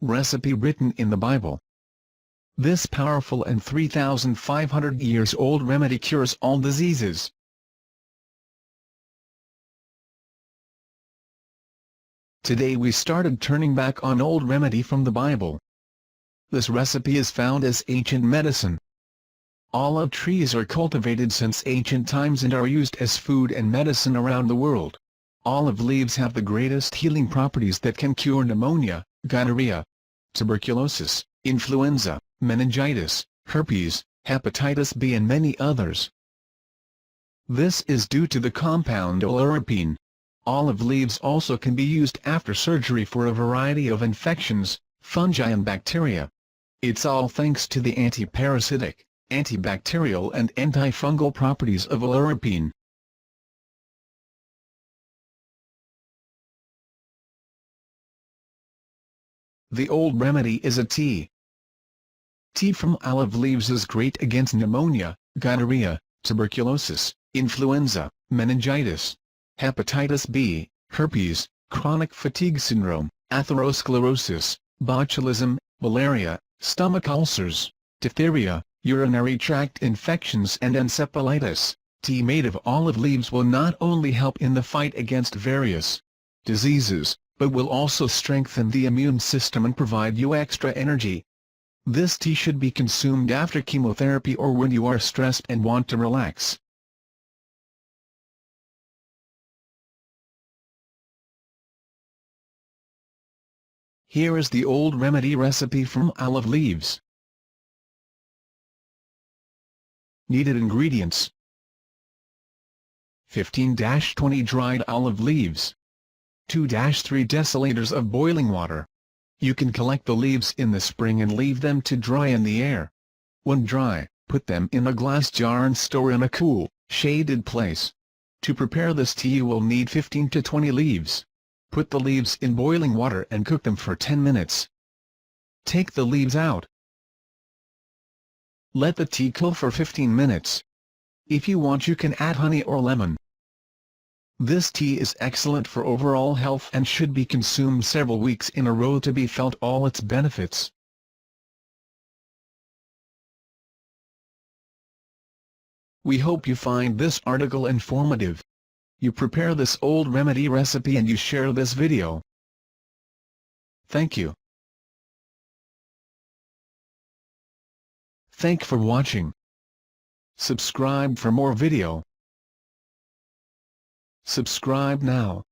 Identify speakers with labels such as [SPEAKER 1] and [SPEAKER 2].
[SPEAKER 1] recipe written in the Bible. This powerful and 3,500 years old remedy cures all diseases. Today we started turning back on old remedy from the Bible. This recipe is found as ancient medicine. Olive trees are cultivated since ancient times and are used as food and medicine around the world. Olive leaves have the greatest healing properties that can cure pneumonia, gonorrhea, tuberculosis, influenza, meningitis, herpes, hepatitis B and many others. This is due to the compound oleuropein. Olive leaves also can be used after surgery for a variety of infections, fungi and bacteria. It's all thanks to the antiparasitic, antibacterial and antifungal properties of oleuropein. The old remedy is a tea. Tea from olive leaves is great against pneumonia, gonorrhea, tuberculosis, influenza, meningitis, hepatitis B, herpes, chronic fatigue syndrome, atherosclerosis, botulism, malaria, stomach ulcers, diphtheria, urinary tract infections and encephalitis. Tea made of olive leaves will not only help in the fight against various diseases, but will also strengthen the immune system and provide you extra energy. This tea should be consumed after chemotherapy or when you are stressed and want to relax. Here is the old remedy recipe from olive leaves. Needed ingredients: 15-20 dried olive leaves, 2-3 deciliters of boiling water. You can collect the leaves in the spring and leave them to dry in the air. When dry, put them in a glass jar and store in a cool, shaded place. To prepare this tea you will need 15 to 20 leaves. Put the leaves in boiling water and cook them for 10 minutes. Take the leaves out. Let the tea cool for 15 minutes. If you want you can add honey or lemon. This tea is excellent for overall health and should be consumed several weeks in a row to be felt all its benefits. We hope you find this article informative. You prepare this old remedy recipe and you share this video. Thank you. Thank for watching. Subscribe for more video. Subscribe now.